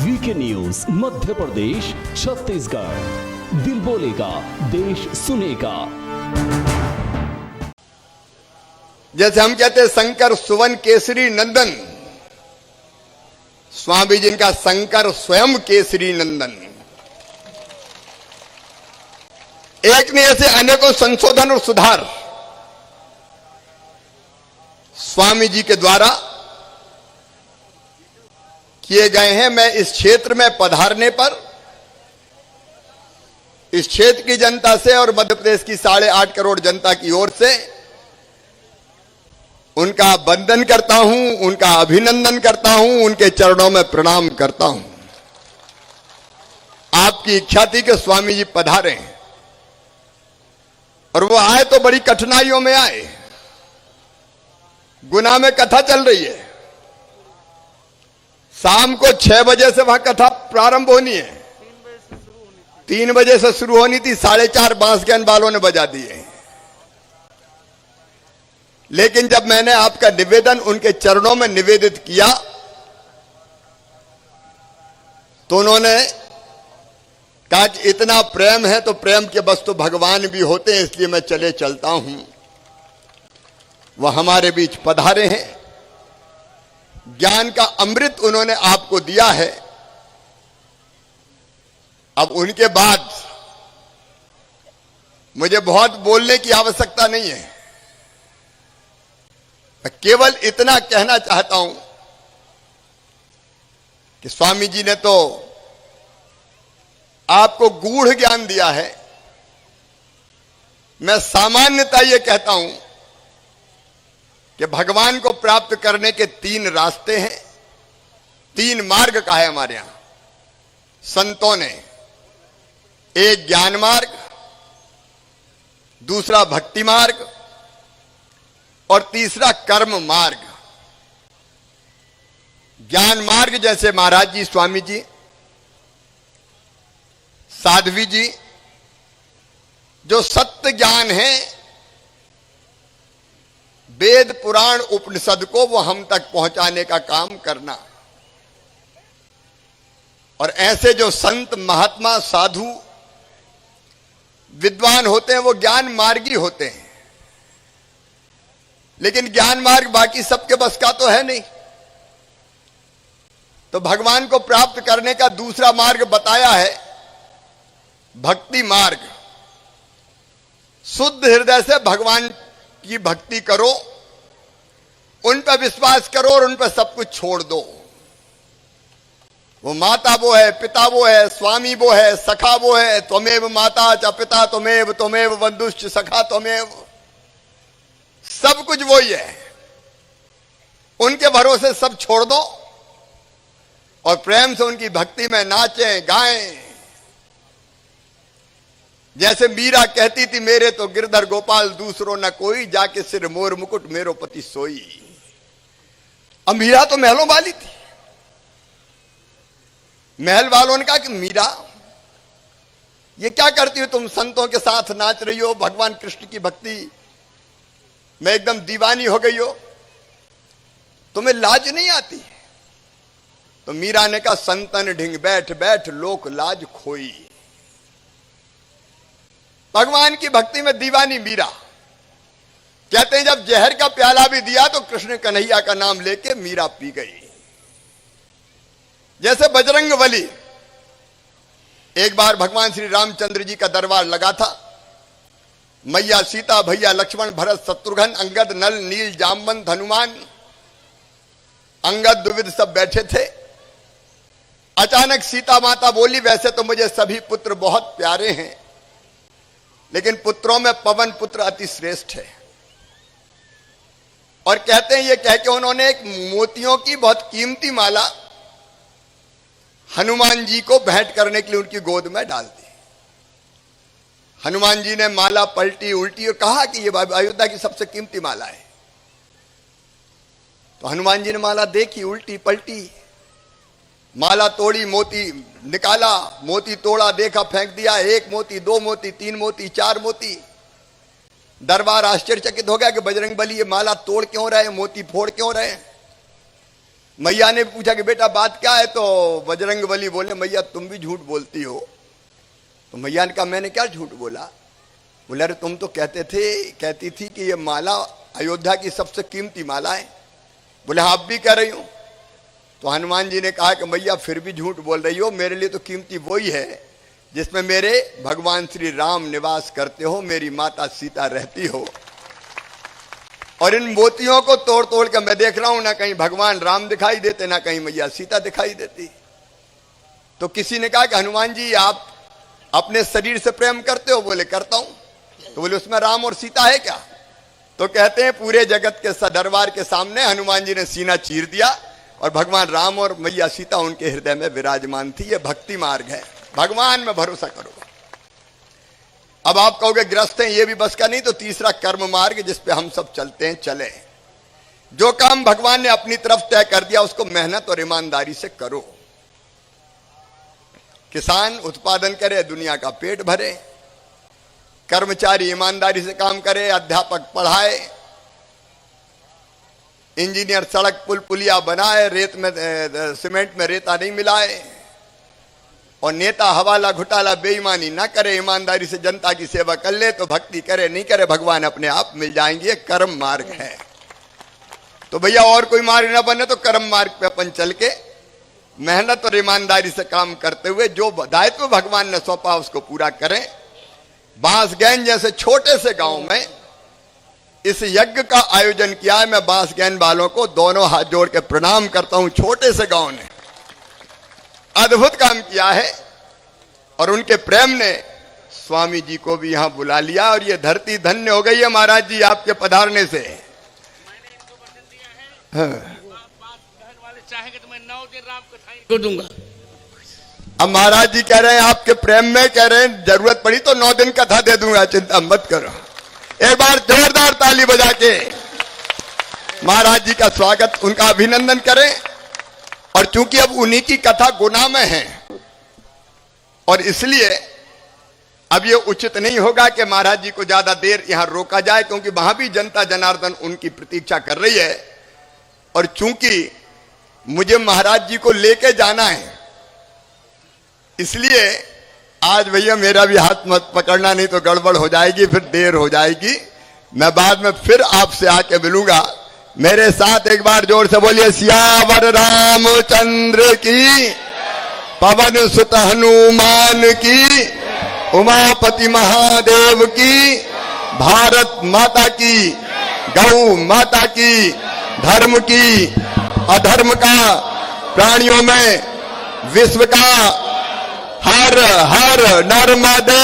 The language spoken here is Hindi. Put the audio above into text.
VK news Madhya Pradesh Chhattisgarh. दिल बोलेगा, देश सुनेगा। जैसे हम कहते हैं शंकर सुवन केसरी नंदन, स्वामी जी का शंकर स्वयं केसरी नंदन। एक ने ऐसे अनेकों संशोधन और सुधार स्वामी जी के द्वारा किए गए हैं। मैं इस क्षेत्र में पधारने पर इस क्षेत्र की जनता से और मध्य प्रदेश की 8.5 करोड़ जनता की ओर से उनका वंदन करता हूं, उनका अभिनंदन करता हूं, उनके चरणों में प्रणाम करता हूं। आपकी इच्छा थी कि स्वामी जी पधारे और वो आए तो बड़ी कठिनाइयों में आए। गुना में कथा चल रही है, शाम को 6 बजे से वहां कथा प्रारंभ होनी है, 3 बजे से शुरू होनी थी, 4:30 बांस ज्ञान वालों ने बजा दिए। लेकिन जब मैंने आपका निवेदन उनके चरणों में निवेदित किया तो उन्होंने कहा कि इतना प्रेम है तो प्रेम के बस तो भगवान भी होते हैं, इसलिए मैं चले चलता हूं। वह हमारे बीच पधारे हैं, ज्ञान का अमृत उन्होंने आपको दिया है। अब उनके बाद मुझे बहुत बोलने की आवश्यकता नहीं है, मैं केवल इतना कहना चाहता हूं कि स्वामी जी ने तो आपको गूढ़ ज्ञान दिया है। मैं सामान्यतः यह कहता हूं कि भगवान को प्राप्त करने के 3 रास्ते हैं, 3 मार्ग कहा है हमारे यहां संतों ने। एक ज्ञान मार्ग, दूसरा भक्ति मार्ग और तीसरा कर्म मार्ग। ज्ञान मार्ग जैसे महाराज जी, स्वामी जी, साध्वी जी, जो सत्य ज्ञान है वेद पुराण उपनिषद को वो हम तक पहुंचाने का काम करना। और ऐसे जो संत महात्मा साधु विद्वान होते हैं वो ज्ञान मार्गी होते हैं, लेकिन ज्ञान मार्ग बाकी सबके बस का तो है नहीं। तो भगवान को प्राप्त करने का दूसरा मार्ग बताया है, भक्ति मार्ग। शुद्ध हृदय से भगवान की भक्ति करो, उन पर विश्वास करो और उन पर सब कुछ छोड़ दो। वो माता वो है, पिता वो है, स्वामी वो है, सखा वो है। त्वमेव माता च पिता त्वमेव, त्वमेव बंधुश्च सखा त्वमेव। सब कुछ वही है, उनके भरोसे सब छोड़ दो और प्रेम से उनकी भक्ति में नाचें गाएं। जैसे मीरा कहती थी, मेरे तो गिरधर गोपाल दूसरो न कोई, जाके सिर मोर मुकुट मेरो पति सोई। अब मीरा तो महलों वाली थी। महल वालों ने कहा कि मीरा ये क्या करती हो तुम, संतों के साथ नाच रही हो, भगवान कृष्ण की भक्ति में एकदम दीवानी हो गई हो, तुम्हें लाज नहीं आती? तो मीरा ने कहा, संतन ढिंग बैठ बैठ लोक लाज खोई। भगवान की भक्ति में दीवानी मीरा। कहते हैं जब जहर का प्याला भी दिया तो कृष्ण कन्हैया का नाम लेके मीरा पी गई। जैसे बजरंग बली, एक बार भगवान श्री रामचंद्र जी का दरबार लगा था। मैया सीता, भैया लक्ष्मण, भरत, शत्रुघ्न, अंगद, नल, नील, जामवंत, हनुमान, अंगद, द्विविद सब बैठे थे। अचानक सीता माता बोली, वैसे तो मुझे सभी पुत्र बहुत प्यारे हैं, लेकिन पुत्रों में पवन पुत्र अति श्रेष्ठ है। और कहते हैं ये कह के उन्होंने एक मोतियों की बहुत कीमती माला हनुमान जी को भेंट करने के लिए उनकी गोद में डाल दी। हनुमान जी ने माला पलटी उल्टी और कहा कि ये अयोध्या की सबसे कीमती माला है। तो हनुमान जी ने माला देखी, उल्टी पलटी, माला तोड़ी, मोती निकाला, मोती तोड़ा, देखा, फेंक दिया। 1 मोती, 2 मोती, 3 मोती, 4 मोती। दरबार आश्चर्यचकित हो गया कि बजरंगबली ये माला तोड़ क्यों रहे, मोती फोड़ क्यों रहे? मैया ने पूछा कि बेटा बात क्या है, तो बजरंगबली बोले मैया तुम भी झूठ बोलती हो। तो मैया ने कहा मैंने क्या झूठ बोला? बोले अरे तुम तो कहती थी कि ये माला अयोध्या की सबसे कीमती माला है। बोले हाँ आप भी कह रही हो। तो हनुमान जी ने कहा कि मैया फिर भी झूठ बोल रही हो, मेरे लिए तो कीमती वही है जिसमें मेरे भगवान श्री राम निवास करते हो, मेरी माता सीता रहती हो। और इन मोतियों को तोड़ तोड़ के मैं देख रहा हूं, ना कहीं भगवान राम दिखाई देते, ना कहीं मैया सीता दिखाई देती। तो किसी ने कहा कि हनुमान जी आप अपने शरीर से प्रेम करते हो? बोले करता हूं। तो बोले उसमें राम और सीता है क्या? तो कहते हैं पूरे जगत के सदरबार के सामने हनुमान जी ने सीना चीर दिया और भगवान राम और मैया सीता उनके हृदय में विराजमान थी। ये भक्ति मार्ग है, भगवान में भरोसा करो। अब आप कहोगे ग्रस्त हैं, ये भी बस का नहीं, तो तीसरा कर्म मार्ग जिस पे हम सब चलते हैं, चले। जो काम भगवान ने अपनी तरफ तय कर दिया उसको मेहनत और ईमानदारी से करो। किसान उत्पादन करे, दुनिया का पेट भरे। कर्मचारी ईमानदारी से काम करे, अध्यापक पढ़ाए, इंजीनियर सड़क पुल पुलिया बनाए, रेत में सीमेंट में रेता नहीं मिलाए, और नेता हवाला घोटाला बेईमानी ना करे, ईमानदारी से जनता की सेवा कर ले, तो भक्ति करे नहीं करे भगवान अपने आप मिल जाएंगे। कर्म मार्ग है। तो भैया और कोई मार्ग ना बने तो कर्म मार्ग पे अपन चल के मेहनत और ईमानदारी से काम करते हुए जो दायित्व भगवान ने सौंपा उसको पूरा करें। बांसगैन जैसे छोटे से गांव में इस यज्ञ का आयोजन किया है। मैं बांसगैन वालों को दोनों हाथ जोड़ के प्रणाम करता हूं। छोटे से गांव ने अद्भुत काम किया है और उनके प्रेम ने स्वामी जी को भी यहां बुला लिया और ये धरती धन्य हो गई है महाराज जी आपके पधारने से। हाँ। चाहेंगे तो मैं 9 दिन राम कथाएं को दूंगा। अब महाराज जी कह रहे हैं आपके प्रेम में, कह रहे हैं जरूरत पड़ी तो 9 दिन कथा दे दूंगा, चिंता मत करो। एक बार जोरदार ताली बजा के महाराज जी का स्वागत, उनका अभिनंदन करें। और चूंकि अब उन्हीं की कथा गुना में है और इसलिए अब ये उचित नहीं होगा कि महाराज जी को ज्यादा देर यहां रोका जाए, क्योंकि वहां भी जनता जनार्दन उनकी प्रतीक्षा कर रही है। और चूंकि मुझे महाराज जी को लेके जाना है इसलिए आज भैया मेरा भी हाथ मत पकड़ना, नहीं तो गड़बड़ हो जाएगी, फिर देर हो जाएगी। मैं बाद में फिर आपसे आके मिलूंगा। मेरे साथ एक बार जोर से बोलिए सियावर रामचंद्र की, पवन सुत हनुमान की, उमापति महादेव की, भारत माता की, गौ माता की, धर्म की, अधर्म का, प्राणियों में, विश्व का, हर हर नर्मदे।